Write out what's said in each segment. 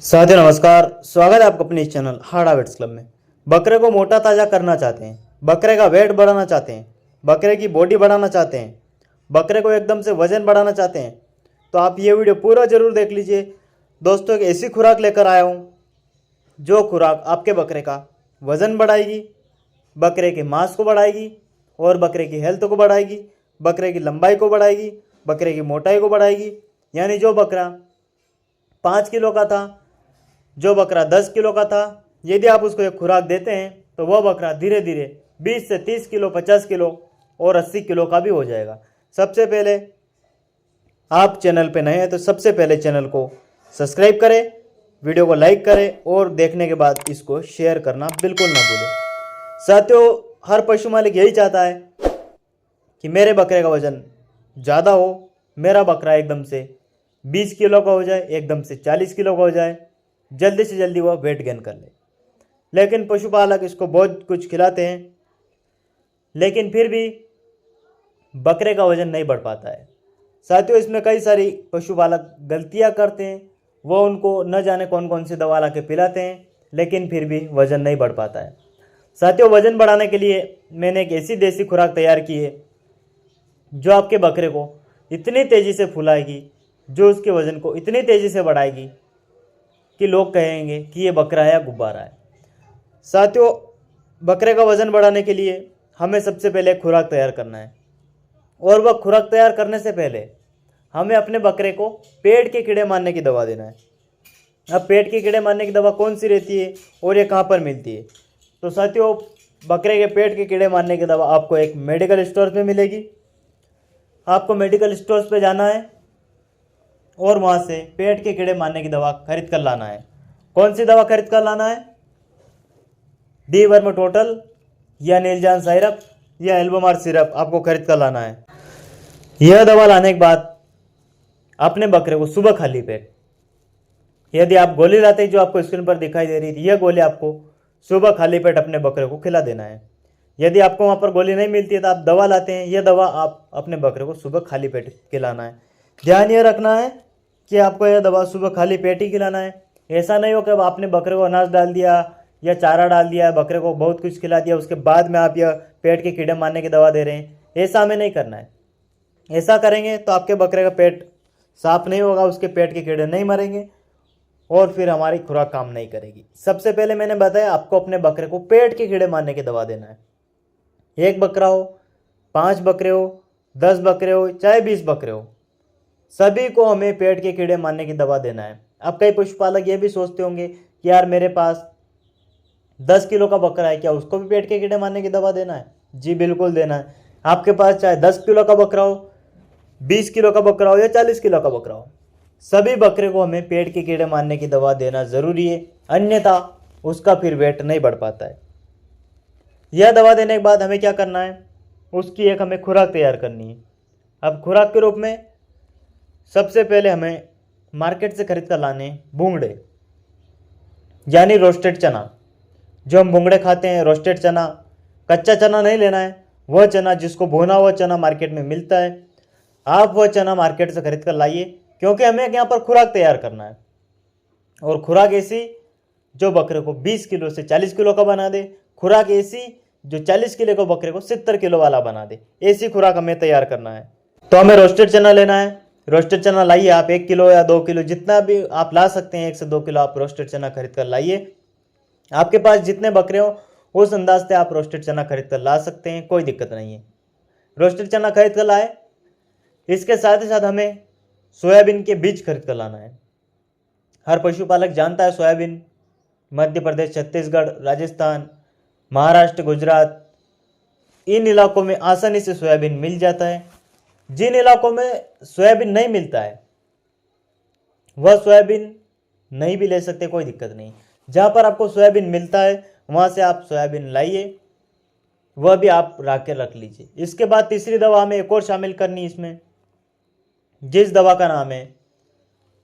साथियों नमस्कार, स्वागत है आपका अपने इस चैनल हाड़ा वेट्स क्लब में। बकरे को मोटा ताज़ा करना चाहते हैं, बकरे का वेट बढ़ाना चाहते हैं, बकरे की बॉडी बढ़ाना चाहते हैं, बकरे को एकदम से वजन बढ़ाना चाहते हैं, तो आप ये वीडियो पूरा जरूर देख लीजिए। दोस्तों, एक ऐसी खुराक लेकर आया हूँ जो खुराक आपके बकरे का वजन बढ़ाएगी, बकरे के मांस को बढ़ाएगी और बकरे की हेल्थ को बढ़ाएगी, बकरे की लंबाई को बढ़ाएगी, बकरे की मोटाई को बढ़ाएगी। यानी जो बकरा 5 किलो का था, जो बकरा 10 किलो का था, यदि आप उसको एक खुराक देते हैं तो वह बकरा धीरे धीरे 20 से 30 किलो, 50 किलो और 80 किलो का भी हो जाएगा। सबसे पहले आप चैनल पे नए हैं तो सबसे पहले चैनल को सब्सक्राइब करें, वीडियो को लाइक करें और देखने के बाद इसको शेयर करना बिल्कुल ना भूलें। साथियों, हर पशु मालिक यही चाहता है कि मेरे बकरे का वजन ज़्यादा हो, मेरा बकरा एकदम से 20 किलो का हो जाए, एकदम से 40 किलो का हो जाए, जल्दी से जल्दी वह वेट गेन कर ले। लेकिन पशुपालक इसको बहुत कुछ खिलाते हैं, लेकिन फिर भी बकरे का वजन नहीं बढ़ पाता है। साथियों, इसमें कई सारी पशुपालक गलतियां करते हैं। वो उनको न जाने कौन कौन सी दवा ला के पिलाते हैं, लेकिन फिर भी वजन नहीं बढ़ पाता है। साथियों, वजन बढ़ाने के लिए मैंने एक ऐसी देसी खुराक तैयार की है जो आपके बकरे को इतनी तेज़ी से फुलाएगी, जो उसके वजन को इतनी तेज़ी से बढ़ाएगी कि लोग कहेंगे कि ये बकरा है या गुब्बारा है। साथियों, बकरे का वजन बढ़ाने के लिए हमें सबसे पहले एक खुराक तैयार करना है, और वह खुराक तैयार करने से पहले हमें अपने बकरे को पेट के कीड़े मारने की दवा देना है। अब पेट के कीड़े मारने की दवा कौन सी रहती है और ये कहाँ पर मिलती है? तो साथियों, बकरे के पेट के कीड़े मारने की दवा आपको एक मेडिकल स्टोर पे मिलेगी। आपको मेडिकल स्टोर्स पे जाना है और वहाँ से पेट के कीड़े मारने की दवा खरीद कर लाना है। कौन सी दवा खरीद कर लाना है? डीवर्मेटोटल या नीलजान सिरप या एल्बोमार सिरप आपको खरीद कर लाना है। यह दवा लाने के बाद अपने बकरे को सुबह खाली पेट, यदि आप गोली लाते हैं जो आपको स्क्रीन पर दिखाई दे रही थी, यह गोली आपको सुबह खाली पेट अपने बकरे को खिला देना है। यदि आपको वहाँ पर गोली नहीं मिलती है तो आप दवा लाते हैं, यह दवा आप अपने बकरे को सुबह खाली पेट खिलाना है। ध्यान यह रखना है कि आपको यह दवा सुबह खाली पेट ही खिलाना है। ऐसा नहीं हो कि अब आपने बकरे को अनाज डाल दिया या चारा डाल दिया, बकरे को बहुत कुछ खिला दिया, उसके बाद में आप यह पेट के कीड़े मारने की दवा दे रहे हैं। ऐसा हमें नहीं करना है। ऐसा करेंगे तो आपके बकरे का पेट साफ नहीं होगा, उसके पेट के कीड़े नहीं मरेंगे और फिर हमारी खुराक काम नहीं करेगी। सबसे पहले मैंने बताया आपको अपने बकरे को पेट के कीड़े मारने की दवा देना है। 1 बकरा हो, 5 बकरे हो, 10 बकरे हो, चाहे 20 बकरे हो, सभी को हमें पेट के कीड़े मारने की दवा देना है। अब कई पशुपालक ये भी सोचते होंगे कि यार मेरे पास 10 किलो का बकरा है, क्या उसको भी पेट के कीड़े मारने की दवा देना है? जी बिल्कुल देना है। आपके पास चाहे 10 किलो का बकरा हो, 20 किलो का बकरा हो या 40 किलो का बकरा हो, सभी बकरे को हमें पेट के कीड़े मारने की दवा देना ज़रूरी है, अन्यथा उसका फिर वेट नहीं बढ़ पाता है। यह दवा देने के बाद हमें क्या करना है? उसकी एक हमें खुराक तैयार करनी है। अब खुराक के रूप में सबसे पहले हमें मार्केट से खरीद कर लाने भूंगड़े, यानी रोस्टेड चना। जो हम भूंगड़े खाते हैं, रोस्टेड चना, कच्चा चना नहीं लेना है, वह चना जिसको भुना हुआ चना मार्केट में मिलता है, आप वह चना मार्केट से खरीद कर लाइए, क्योंकि हमें यहाँ पर खुराक तैयार करना है। और खुराक ऐसी जो बकरे को 20 किलो से 40 किलो का बना दे, खुराक ऐसी जो 40 किलो को बकरे को 70 किलो वाला बना दे, ऐसी खुराक हमें तैयार करना है। तो हमें रोस्टेड चना लेना है। रोस्टेड चना लाइए आप 1 किलो या 2 किलो, जितना भी आप ला सकते हैं, 1 से 2 किलो आप रोस्टेड चना खरीद कर लाइए। आपके पास जितने बकरे हो उस अंदाज से आप रोस्टेड चना खरीद कर ला सकते हैं, कोई दिक्कत नहीं है। रोस्टेड चना खरीद कर लाए, इसके साथ ही साथ हमें सोयाबीन के बीज खरीद कर लाना है। हर पशुपालक जानता है सोयाबीन मध्य प्रदेश, छत्तीसगढ़, राजस्थान, महाराष्ट्र, गुजरात, इन इलाकों में आसानी से सोयाबीन मिल जाता है। जिन इलाकों में सोयाबीन नहीं मिलता है वह सोयाबीन नहीं भी ले सकते, कोई दिक्कत नहीं। जहाँ पर आपको सोयाबीन मिलता है वहाँ से आप सोयाबीन लाइए, वह भी आप रख के रख लीजिए। इसके बाद तीसरी दवा हमें एक और शामिल करनी है इसमें, जिस दवा का नाम है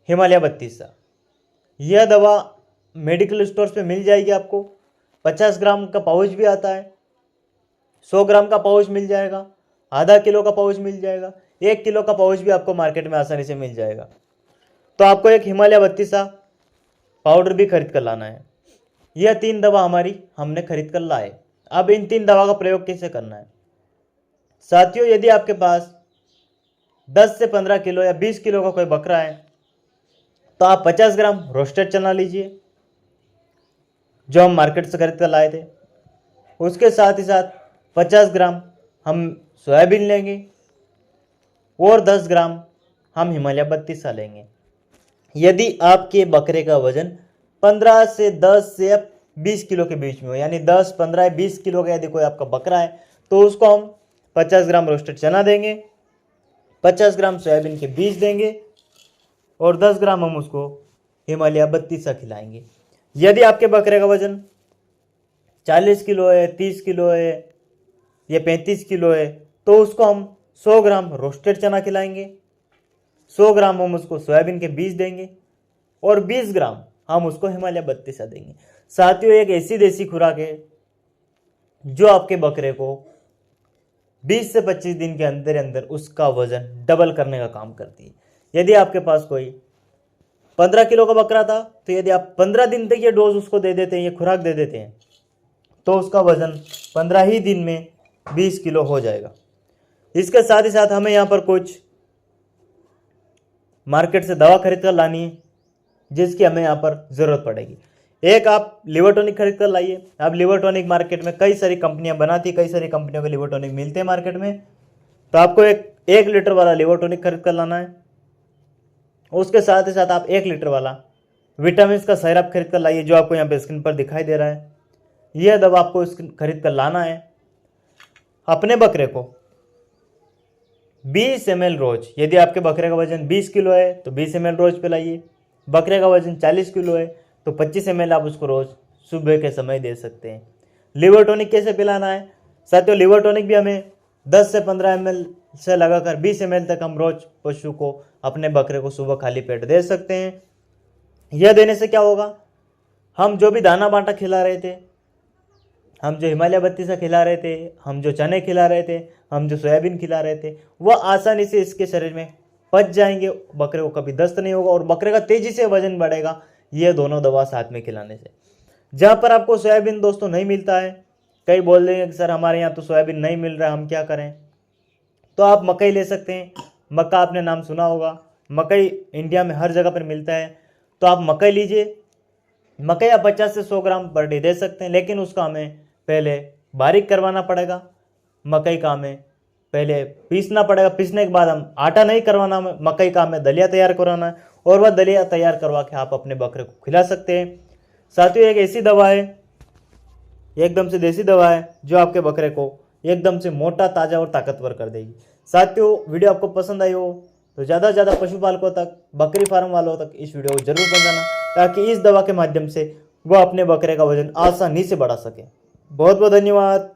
हिमालय 32। यह दवा मेडिकल स्टोर्स पे मिल जाएगी आपको। 50 ग्राम का पाउच भी आता है, 100 ग्राम का पाउच मिल जाएगा, आधा किलो का पाउच मिल जाएगा, 1 किलो का पाउच भी आपको मार्केट में आसानी से मिल जाएगा। तो आपको एक हिमालय 32 पाउडर भी खरीद कर लाना है। यह 3 दवा हमारी हमने खरीद कर लाए। अब इन 3 दवा का प्रयोग कैसे करना है साथियों, यदि आपके पास 10 से 15 किलो या 20 किलो का कोई बकरा है तो आप 50 ग्राम रोस्टेड चना लीजिए जो हम मार्केट से खरीद कर लाए थे। उसके साथ ही साथ 50 ग्राम हम सोयाबीन लेंगे और 10 ग्राम हम हिमालय बत्तीसा लेंगे। यदि आपके बकरे का वजन 15 से 10 से 20 किलो के बीच में हो, यानी 10, 15, 20 किलो का यदि कोई आपका बकरा है तो उसको हम 50 ग्राम रोस्टेड चना देंगे, 50 ग्राम सोयाबीन के बीज देंगे और 10 ग्राम हम उसको हिमालय बत्तीसा खिलाएंगे। यदि आपके बकरे का वजन 40 किलो है, 30 किलो है या 35 किलो है तो उसको हम 100 ग्राम रोस्टेड चना खिलाएंगे, 100 ग्राम हम उसको सोयाबीन के बीज देंगे और 20 ग्राम हम उसको हिमालय बत्तीसा देंगे। साथियों, एक ऐसी देसी खुराक है जो आपके बकरे को 20 से 25 दिन के अंदर अंदर उसका वजन डबल करने का काम करती है। यदि आपके पास कोई 15 किलो का बकरा था तो यदि आप 15 दिन तक ये डोज उसको दे देते हैं, ये खुराक दे देते हैं तो उसका वजन 15 ही दिन में 20 किलो हो जाएगा। इसके साथ ही साथ हमें यहाँ पर कुछ मार्केट से दवा खरीद कर लानी है जिसकी हमें यहाँ पर ज़रूरत पड़ेगी। एक आप लिवर टॉनिक खरीद कर लाइए। अब लिवर टॉनिक मार्केट में कई सारी कंपनियां बनाती, कई सारी कंपनियों के लिवर टॉनिक मिलते हैं मार्केट में, तो आपको एक लीटर वाला लिवर टॉनिक खरीद कर लाना है। उसके साथ ही साथ आप 1 लीटर वाला विटामिन का सिरप खरीद कर लाइए जो आपको यहाँ पे स्क्रीन पर दिखाई दे रहा है। यह दवा आपको खरीद कर लाना है। अपने बकरे को 20 ml रोज, यदि आपके बकरे का वजन 20 किलो है तो 20 ml रोज पिलाइए। बकरे का वजन 40 किलो है तो 25 ml आप उसको रोज सुबह के समय दे सकते हैं। लिवर टॉनिक कैसे पिलाना है साथियों, लिवर टॉनिक भी हमें 10 से 15 ml से लगाकर 20 ml तक हम रोज पशु को, अपने बकरे को सुबह खाली पेट दे सकते हैं। यह देने से क्या होगा, हम जो भी दाना बांटा खिला रहे थे, हम जो हिमालय बत्तीसा खिला रहे थे, हम जो चने खिला रहे थे, हम जो सोयाबीन खिला रहे थे, वह आसानी से इसके शरीर में पच जाएंगे। बकरे को कभी दस्त नहीं होगा और बकरे का तेजी से वजन बढ़ेगा ये दोनों दवा साथ में खिलाने से। जहाँ पर आपको सोयाबीन दोस्तों नहीं मिलता है, कई बोल देंगे कि सर हमारे यहाँ तो सोयाबीन नहीं मिल रहा है, हम क्या करें, तो आप मकई ले सकते हैं। मक्का आपने नाम सुना होगा, मकई इंडिया में हर जगह पर मिलता है, तो आप मकई लीजिए। मकई आप 50 से 100 ग्राम पर डे दे सकते हैं, लेकिन उसका हमें पहले बारीक करवाना पड़ेगा। मकई का हमें पहले पीसना पड़ेगा, पीसने के बाद हम आटा नहीं करवाना, मकई का हमें दलिया तैयार करवाना है और वह दलिया तैयार करवा के आप अपने बकरे को खिला सकते हैं। साथियों, एक ऐसी दवा है, एकदम से देसी दवा है जो आपके बकरे को एकदम से मोटा, ताज़ा और ताकतवर कर देगी। साथियों, वीडियो आपको पसंद आई हो तो ज़्यादा से ज़्यादा पशुपालकों तक, बकरी फार्म वालों तक इस वीडियो को जरूर पहुंचाना ताकि इस दवा के माध्यम से वो अपने बकरे का वजन आसानी से बढ़ा सके। बहुत बहुत धन्यवाद।